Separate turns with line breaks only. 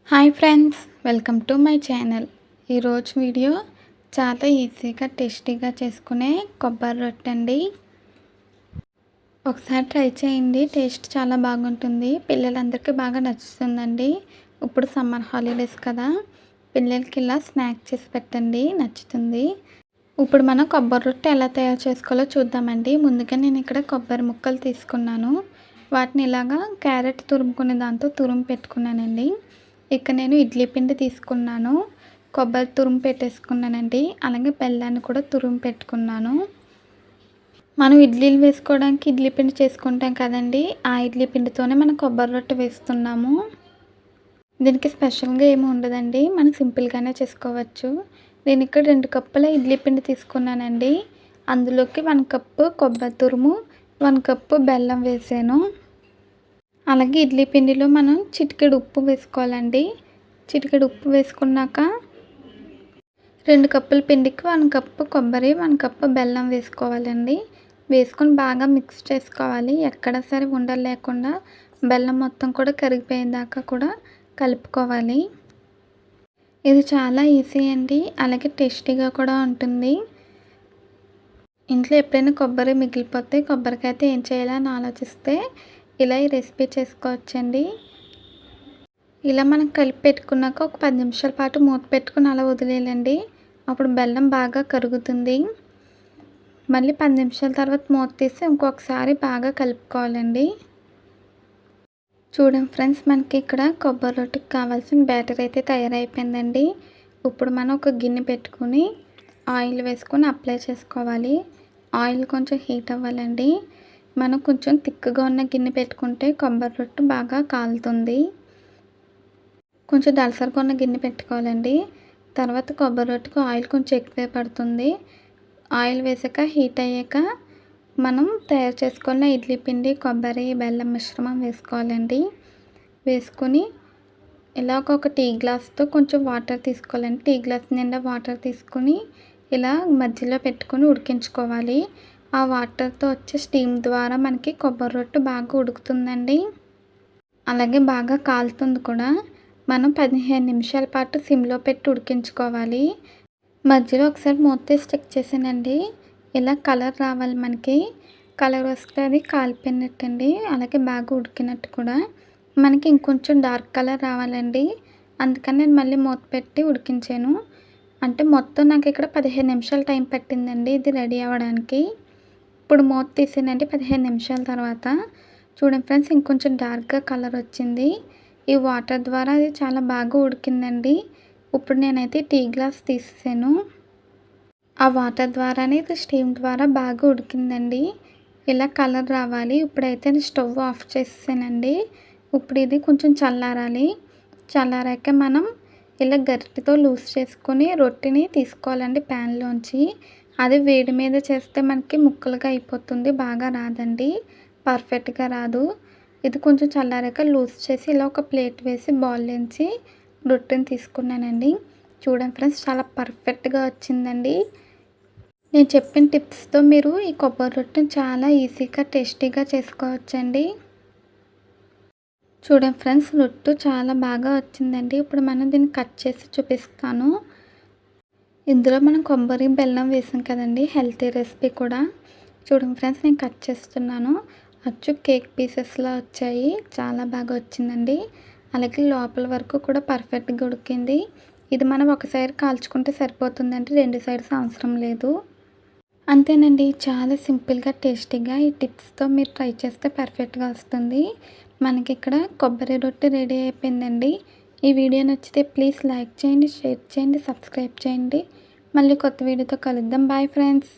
Hi friends, welcome to my channel. ఈరోజు video చాలా ఈజీగా టేస్టీగా చేసుకునే కొబ్బరి రొట్టె అండి. ఒకసారి ట్రై చేయండి, టేస్ట్ చాలా బాగుంటుంది. పిల్లలందరికీ బాగా నచ్చుతుందండి. ఇప్పుడు సమ్మర్ హాలిడేస్ కదా, పిల్లలకి ఇలా స్నాక్ చేసి పెట్టండి, నచ్చుతుంది. ఇప్పుడు మనం కొబ్బరి రొట్టె ఎలా తయారు చేసుకోవాలో చూద్దామండి. ముందుగా నేను ఇక్కడ కొబ్బరి ముక్కలు తీసుకున్నాను. వాటిని ఇలాగా క్యారెట్ తురుముకునే దాంతో తురుము పెట్టుకున్నానండి. ఇక్కడ నేను ఇడ్లీ పిండి తీసుకున్నాను, కొబ్బరి తురుము పెట్టేసుకున్నానండి. అలాగే బెల్లాన్ని కూడా తురుము పెట్టుకున్నాను. మనం ఇడ్లీలు వేసుకోవడానికి ఇడ్లీ పిండి చేసుకుంటాం కదండి, ఆ ఇడ్లీ పిండితోనే మనం కొబ్బరి రొట్టె వేస్తున్నాము. దీనికి స్పెషల్గా ఏమి ఉండదండి, మనం సింపుల్గానే చేసుకోవచ్చు. నేను ఇక్కడ 2 కప్పుల ఇడ్లీ పిండి తీసుకున్నానండి. అందులోకి 1 కప్పు కొబ్బరి తురుము, 1 కప్పు బెల్లం వేసాను. అలాగే ఇడ్లీ పిండిలో మనం చిటికెడు ఉప్పు వేసుకోవాలండి. చిటికెడు ఉప్పు వేసుకున్నాక 2 కప్పుల పిండికి 1 కప్పు కొబ్బరి, 1 కప్పు బెల్లం వేసుకోవాలండి. వేసుకొని బాగా మిక్స్ చేసుకోవాలి. ఎక్కడ సరే ఉండలు లేకుండా బెల్లం మొత్తం కూడా కరిగిపోయేదాకా కూడా కలుపుకోవాలి. ఇది చాలా ఈజీ అండి, అలాగే టేస్టీగా కూడా ఉంటుంది. ఇంట్లో ఎప్పుడైనా కొబ్బరి మిగిలిపోతే కొబ్బరికాయ అయితే ఏం చేయాలని ఆలోచిస్తే ఇలా ఈ రెసిపీ చేసుకోవచ్చండి. ఇలా మనం కలిపి పెట్టుకున్నాక ఒక 10 నిమిషాల పాటు మూత పెట్టుకుని అలా వదిలేయాలండి. అప్పుడు బెల్లం బాగా కరుగుతుంది. మళ్ళీ 10 నిమిషాల తర్వాత మూత తీసి ఇంకొకసారి బాగా కలుపుకోవాలండి. చూడండి ఫ్రెండ్స్, మనకి ఇక్కడ కొబ్బరి రొట్టెకి కావాల్సిన బ్యాటర్ అయితే తయారైపోయిందండి. ఇప్పుడు మనం ఒక గిన్నె పెట్టుకుని ఆయిల్ వేసుకొని అప్లై చేసుకోవాలి. ఆయిల్ కొంచెం హీట్ అవ్వాలండి. మనం కొంచెం తిక్కుగా ఉన్న గిన్నె పెట్టుకుంటే కొబ్బరి రొట్టె బాగా కాలుతుంది. కొంచెం దళసరిగా ఉన్న గిన్నె పెట్టుకోవాలండి. తర్వాత కొబ్బరి రొట్టెకి ఆయిల్ కొంచెం ఎక్కువే పడుతుంది. ఆయిల్ వేసాక హీట్ అయ్యాక మనం తయారు చేసుకున్న ఇడ్లీ పిండి, కొబ్బరి, బెల్లం మిశ్రమం వేసుకోవాలండి. వేసుకొని ఇలా ఒక టీ గ్లాస్తో కొంచెం వాటర్ తీసుకోవాలండి. టీ గ్లాస్ నిండా వాటర్ తీసుకుని ఇలా మధ్యలో పెట్టుకొని ఉడికించుకోవాలి. ఆ వాటర్తో వచ్చే స్టీమ్ ద్వారా మనకి కొబ్బరి రొట్టె బాగా ఉడుకుతుందండి. అలాగే బాగా కాలుతుంది కూడా. మనం 15 నిమిషాల పాటు సిమ్లో పెట్టి ఉడికించుకోవాలి. మధ్యలో ఒకసారి మూత తీసి చెక్ చేసానండి. ఇలా కలర్ రావాలి మనకి. కలర్ వస్తే అది కాలిపోయినట్టండి. అలాగే బాగా ఉడికినట్టు కూడా. మనకి ఇంకొంచెం డార్క్ కలర్ రావాలండి. అందుకని నేను మళ్ళీ మూత పెట్టి ఉడికించాను. అంటే మొత్తం నాకు ఇక్కడ 15 నిమిషాలు టైం పట్టిందండి ఇది రెడీ అవ్వడానికి. ఇప్పుడు మూత తీసానండి 15 నిమిషాల తర్వాత. చూడండి ఫ్రెండ్స్, ఇంకొంచెం డార్క్గా కలర్ వచ్చింది. ఈ వాటర్ ద్వారా అది చాలా బాగా ఉడికిందండి. ఇప్పుడు నేనైతే టీ గ్లాస్ తీసాను. ఆ వాటర్ ద్వారానే ఇది స్టీమ్ ద్వారా బాగా ఉడికిందండి. ఇలా కలర్ రావాలి. ఇప్పుడైతే నేను స్టవ్ ఆఫ్ చేసానండి. ఇప్పుడు ఇది కొంచెం చల్లారాలి. చల్లారాక మనం ఇలా గరిటెతో లూజ్ చేసుకొని రొట్టెని తీసుకోవాలండి ప్యాన్లోంచి. అది వేడి మీద చేస్తే మనకి ముక్కలుగా అయిపోతుంది, బాగా రాదండి, పర్ఫెక్ట్గా రాదు. ఇది కొంచెం చల్లారాక లూజ్ చేసి ఇలా ఒక ప్లేట్ వేసి బౌల్లోంచి రొట్టెని తీసుకున్నానండి. చూడండి ఫ్రెండ్స్, చాలా పర్ఫెక్ట్గా వచ్చిందండి. నేను చెప్పిన టిప్స్తో మీరు ఈ కొబ్బరి రొట్టెని చాలా ఈజీగా టేస్టీగా చేసుకోవచ్చండి. చూడండి ఫ్రెండ్స్, రొట్టె చాలా బాగా వచ్చిందండి. ఇప్పుడు మనం దీన్ని కట్ చేసి చూపిస్తాను. ఇందులో మనం కొబ్బరి, బెల్లం వేసాం కదండి, హెల్తీ రెసిపీ కూడా. చూడండి ఫ్రెండ్స్, నేను కట్ చేస్తున్నాను. అచ్చు కేక్ పీసెస్లా వచ్చాయి, చాలా బాగా వచ్చిందండి. అలాగే లోపల వరకు కూడా పర్ఫెక్ట్గా ఉడికింది. ఇది మనం ఒక సైడ్ కాల్చుకుంటే సరిపోతుందండి, 2 సైడ్స్ అవసరం లేదు. అంతేనండి, చాలా సింపుల్గా టేస్టీగా ఈ టిప్స్తో మీరు ట్రై చేస్తే పర్ఫెక్ట్గా వస్తుంది. మనకి ఇక్కడ కొబ్బరి రొట్టె రెడీ అయిపోయిందండి. ఈ వీడియో నచ్చితే ప్లీజ్ లైక్ చేయండి, షేర్ చేయండి, సబ్స్క్రైబ్ చేయండి. మళ్ళీ కొత్త వీడియోతో కలుద్దాం. Bye friends.